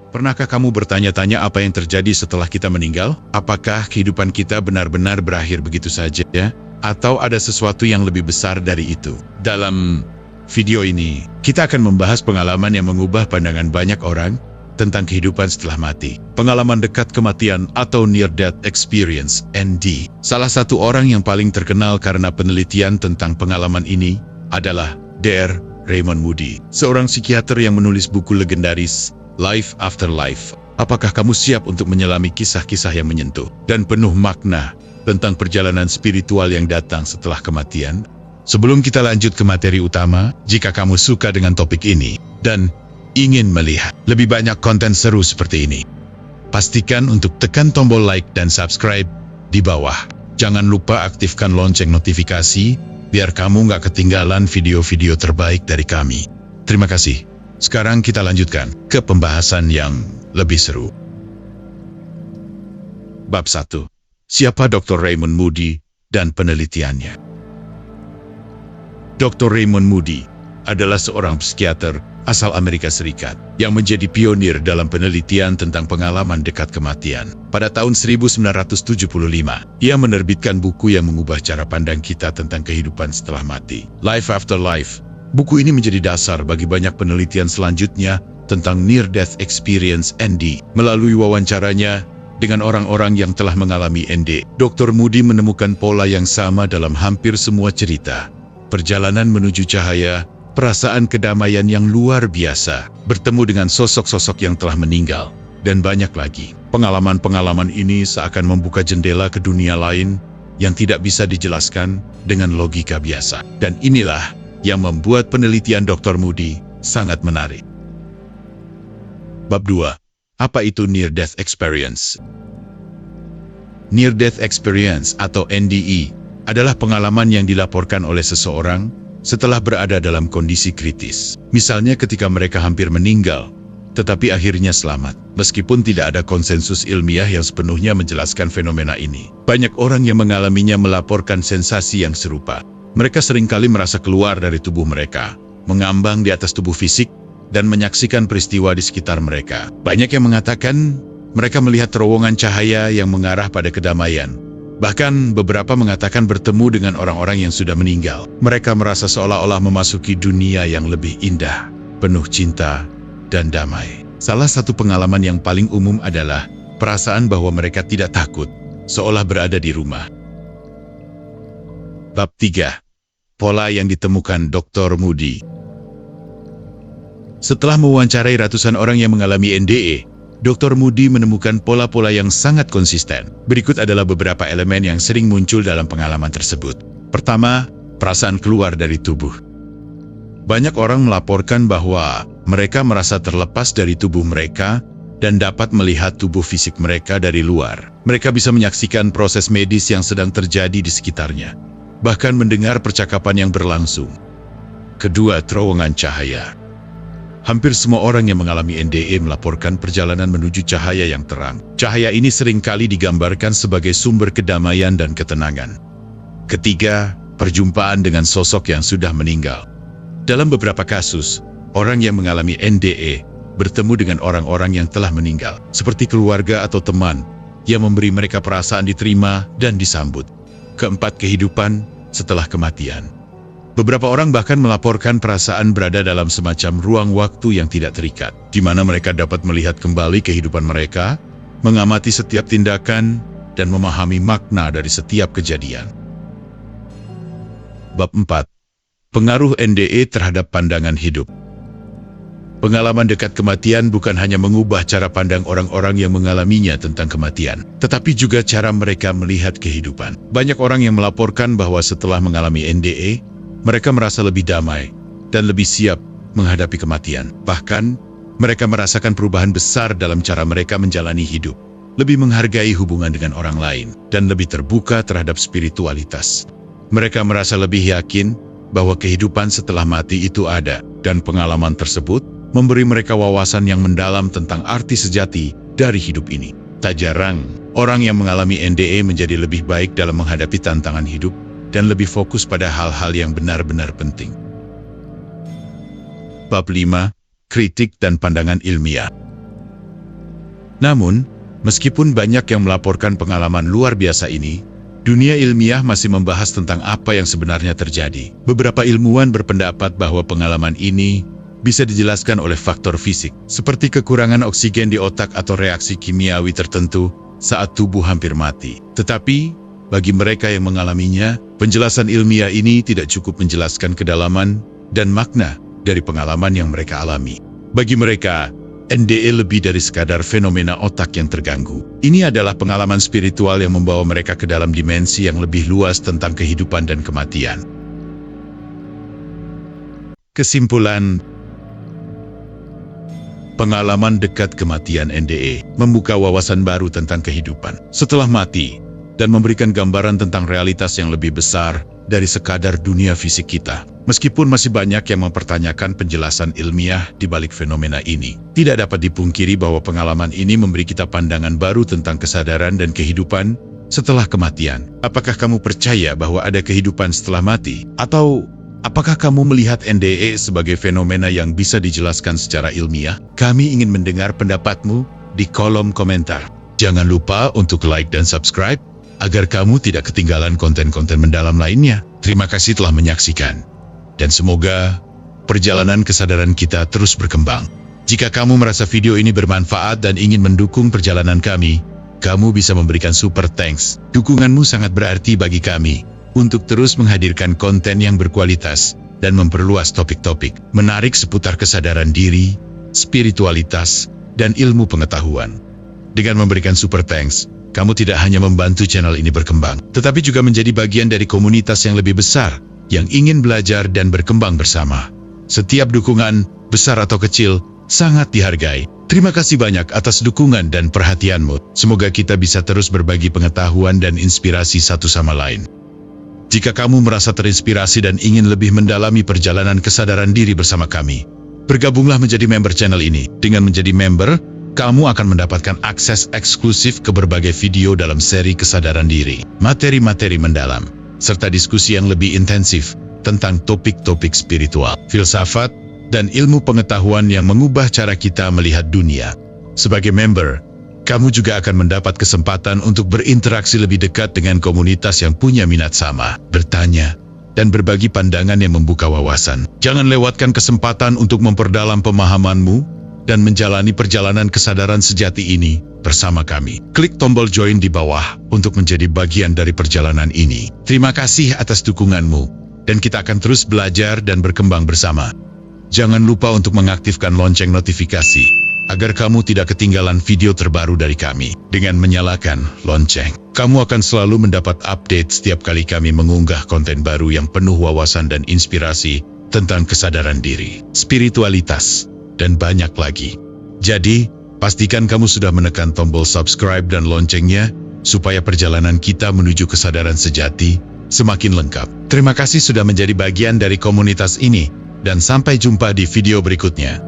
Pernahkah kamu bertanya-tanya apa yang terjadi setelah kita meninggal? Apakah kehidupan kita benar-benar berakhir begitu saja, ya? Atau ada sesuatu yang lebih besar dari itu? Dalam video ini, kita akan membahas pengalaman yang mengubah pandangan banyak orang tentang kehidupan setelah mati. Pengalaman dekat kematian atau Near Death Experience, ND. Salah satu orang yang paling terkenal karena penelitian tentang pengalaman ini adalah Dr. Raymond Moody, seorang psikiater yang menulis buku legendaris Life After Life. Apakah kamu siap untuk menyelami kisah-kisah yang menyentuh dan penuh makna tentang perjalanan spiritual yang datang setelah kematian? Sebelum kita lanjut ke materi utama, jika kamu suka dengan topik ini dan ingin melihat lebih banyak konten seru seperti ini, pastikan untuk tekan tombol like dan subscribe di bawah. Jangan lupa aktifkan lonceng notifikasi biar kamu nggak ketinggalan video-video terbaik dari kami. Terima kasih. Sekarang kita lanjutkan ke pembahasan yang lebih seru. Bab 1. Siapa Dr. Raymond Moody dan penelitiannya? Dr. Raymond Moody adalah seorang psikiater asal Amerika Serikat yang menjadi pionir dalam penelitian tentang pengalaman dekat kematian. Pada tahun 1975, ia menerbitkan buku yang mengubah cara pandang kita tentang kehidupan setelah mati, Life After Life. Buku ini menjadi dasar bagi banyak penelitian selanjutnya tentang Near Death Experience, ND. Melalui wawancaranya dengan orang-orang yang telah mengalami ND, Dr. Moody menemukan pola yang sama dalam hampir semua cerita. Perjalanan menuju cahaya, perasaan kedamaian yang luar biasa, bertemu dengan sosok-sosok yang telah meninggal, dan banyak lagi. Pengalaman-pengalaman ini seakan membuka jendela ke dunia lain yang tidak bisa dijelaskan dengan logika biasa. Dan inilah yang membuat penelitian Dr. Moody sangat menarik. Bab 2. Apa itu Near Death Experience? Near Death Experience atau NDE adalah pengalaman yang dilaporkan oleh seseorang setelah berada dalam kondisi kritis. Misalnya ketika mereka hampir meninggal, tetapi akhirnya selamat. Meskipun tidak ada konsensus ilmiah yang sepenuhnya menjelaskan fenomena ini, banyak orang yang mengalaminya melaporkan sensasi yang serupa. Mereka seringkali merasa keluar dari tubuh mereka, mengambang di atas tubuh fisik, dan menyaksikan peristiwa di sekitar mereka. Banyak yang mengatakan mereka melihat terowongan cahaya yang mengarah pada kedamaian. Bahkan beberapa mengatakan bertemu dengan orang-orang yang sudah meninggal. Mereka merasa seolah-olah memasuki dunia yang lebih indah, penuh cinta dan damai. Salah satu pengalaman yang paling umum adalah perasaan bahwa mereka tidak takut, seolah berada di rumah. Bab 3. Pola yang ditemukan Dr. Moody. Setelah mewawancarai ratusan orang yang mengalami NDE, Dr. Moody menemukan pola-pola yang sangat konsisten. Berikut adalah beberapa elemen yang sering muncul dalam pengalaman tersebut. Pertama, perasaan keluar dari tubuh. Banyak orang melaporkan bahwa mereka merasa terlepas dari tubuh mereka dan dapat melihat tubuh fisik mereka dari luar. Mereka bisa menyaksikan proses medis yang sedang terjadi di sekitarnya, bahkan mendengar percakapan yang berlangsung. Kedua, terowongan cahaya. Hampir semua orang yang mengalami NDE melaporkan perjalanan menuju cahaya yang terang. Cahaya ini seringkali digambarkan sebagai sumber kedamaian dan ketenangan. Ketiga, perjumpaan dengan sosok yang sudah meninggal. Dalam beberapa kasus, orang yang mengalami NDE bertemu dengan orang-orang yang telah meninggal, seperti keluarga atau teman, yang memberi mereka perasaan diterima dan disambut. Keempat, kehidupan setelah kematian. Beberapa orang bahkan melaporkan perasaan berada dalam semacam ruang waktu yang tidak terikat, di mana mereka dapat melihat kembali kehidupan mereka, mengamati setiap tindakan, dan memahami makna dari setiap kejadian. Bab 4. Pengaruh NDE terhadap pandangan hidup. Pengalaman dekat kematian bukan hanya mengubah cara pandang orang-orang yang mengalaminya tentang kematian, tetapi juga cara mereka melihat kehidupan. Banyak orang yang melaporkan bahwa setelah mengalami NDE, mereka merasa lebih damai dan lebih siap menghadapi kematian. Bahkan, mereka merasakan perubahan besar dalam cara mereka menjalani hidup, lebih menghargai hubungan dengan orang lain, dan lebih terbuka terhadap spiritualitas. Mereka merasa lebih yakin bahwa kehidupan setelah mati itu ada, dan pengalaman tersebut memberi mereka wawasan yang mendalam tentang arti sejati dari hidup ini. Tak jarang, orang yang mengalami NDE menjadi lebih baik dalam menghadapi tantangan hidup dan lebih fokus pada hal-hal yang benar-benar penting. Bab 5. Kritik dan pandangan ilmiah. Namun, meskipun banyak yang melaporkan pengalaman luar biasa ini, dunia ilmiah masih membahas tentang apa yang sebenarnya terjadi. Beberapa ilmuwan berpendapat bahwa pengalaman ini bisa dijelaskan oleh faktor fisik, seperti kekurangan oksigen di otak atau reaksi kimiawi tertentu saat tubuh hampir mati. Tetapi, bagi mereka yang mengalaminya, penjelasan ilmiah ini tidak cukup menjelaskan kedalaman dan makna dari pengalaman yang mereka alami. Bagi mereka, NDE lebih dari sekadar fenomena otak yang terganggu. Ini adalah pengalaman spiritual yang membawa mereka ke dalam dimensi yang lebih luas tentang kehidupan dan kematian. Kesimpulan, pengalaman dekat kematian NDE membuka wawasan baru tentang kehidupan setelah mati dan memberikan gambaran tentang realitas yang lebih besar dari sekadar dunia fisik kita. Meskipun masih banyak yang mempertanyakan penjelasan ilmiah di balik fenomena ini, tidak dapat dipungkiri bahwa pengalaman ini memberi kita pandangan baru tentang kesadaran dan kehidupan setelah kematian. Apakah kamu percaya bahwa ada kehidupan setelah mati? Atau apakah kamu melihat NDE sebagai fenomena yang bisa dijelaskan secara ilmiah? Kami ingin mendengar pendapatmu di kolom komentar. Jangan lupa untuk like dan subscribe agar kamu tidak ketinggalan konten-konten mendalam lainnya. Terima kasih telah menyaksikan. Dan semoga perjalanan kesadaran kita terus berkembang. Jika kamu merasa video ini bermanfaat dan ingin mendukung perjalanan kami, kamu bisa memberikan super thanks. Dukunganmu sangat berarti bagi kami untuk terus menghadirkan konten yang berkualitas dan memperluas topik-topik menarik seputar kesadaran diri, spiritualitas, dan ilmu pengetahuan. Dengan memberikan super thanks, kamu tidak hanya membantu channel ini berkembang, tetapi juga menjadi bagian dari komunitas yang lebih besar, yang ingin belajar dan berkembang bersama. Setiap dukungan, besar atau kecil, sangat dihargai. Terima kasih banyak atas dukungan dan perhatianmu. Semoga kita bisa terus berbagi pengetahuan dan inspirasi satu sama lain. Jika kamu merasa terinspirasi dan ingin lebih mendalami perjalanan kesadaran diri bersama kami, bergabunglah menjadi member channel ini. Dengan menjadi member, kamu akan mendapatkan akses eksklusif ke berbagai video dalam seri kesadaran diri, materi-materi mendalam, serta diskusi yang lebih intensif tentang topik-topik spiritual, filsafat, dan ilmu pengetahuan yang mengubah cara kita melihat dunia. Sebagai member, kamu juga akan mendapat kesempatan untuk berinteraksi lebih dekat dengan komunitas yang punya minat sama, bertanya, dan berbagi pandangan yang membuka wawasan. Jangan lewatkan kesempatan untuk memperdalam pemahamanmu dan menjalani perjalanan kesadaran sejati ini bersama kami. Klik tombol join di bawah untuk menjadi bagian dari perjalanan ini. Terima kasih atas dukunganmu, dan kita akan terus belajar dan berkembang bersama. Jangan lupa untuk mengaktifkan lonceng notifikasi, agar kamu tidak ketinggalan video terbaru dari kami. Dengan menyalakan lonceng, kamu akan selalu mendapat update setiap kali kami mengunggah konten baru yang penuh wawasan dan inspirasi tentang kesadaran diri, spiritualitas, dan banyak lagi. Jadi, pastikan kamu sudah menekan tombol subscribe dan loncengnya, supaya perjalanan kita menuju kesadaran sejati semakin lengkap. Terima kasih sudah menjadi bagian dari komunitas ini, dan sampai jumpa di video berikutnya.